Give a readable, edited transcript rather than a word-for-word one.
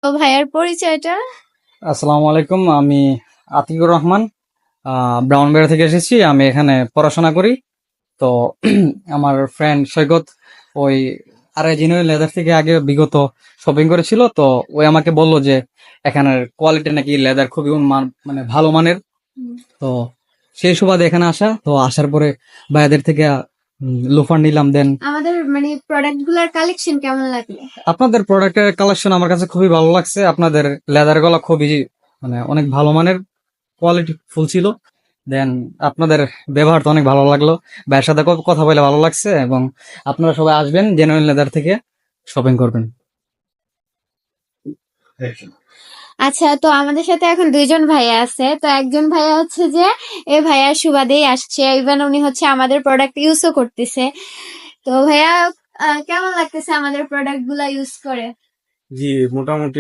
তো ভাইয়ার পরিচয়টা। আসসালামু আলাইকুম, আমি আতিকুর রহমান ব্রাউনবেড়া থেকে এসেছি। আমি এখানে পড়াশোনা করি। তো আমার ফ্রেন্ড সৈকত ওই জিনুইন লেদার থেকে আগে বিগত শপিং করেছিল। তো ওই আমাকে বলল যে এখানের কোয়ালিটি নাকি লেদার খুবই মানে ভালো মানের। তো সেই সুবাদে এখানে আসা। তো আসার পরে ভাইয়াদের থেকে লোফার নিলাম। দেন আমাদের মানে প্রোডাক্ট গুলার কালেকশন কেমন লাগলো? আপনাদের প্রোডাক্টের কালেকশন আমার কাছে খুবই ভালো লাগছে। আপনাদের লেদার গুলো খুবই মানে অনেক ভালো মানের, কোয়ালিটি ফুল ছিল। দেন আপনাদের ব্যবহার তো অনেক ভালো লাগলো, ভাইয়ের সাথে কথা বলে ভালো লাগছে। এবং আপনারা সবাই আসবেন, জেনুইন লেদার থেকে শপিং করবেন। আচ্ছা, তো আমাদের সাথে এখন দুইজন ভাইয়া আছে। তো একজন ভাইয়া হচ্ছে যে এ ভাইয়ার সুবাদেই আসছে, ইভেন উনি হচ্ছে আমাদের প্রোডাক্ট ইউজও করতেছে। তো ভাইয়া কেমন লাগতেছে আমাদের প্রোডাক্ট গুলা ইউজ করে? জি, মোটামুটি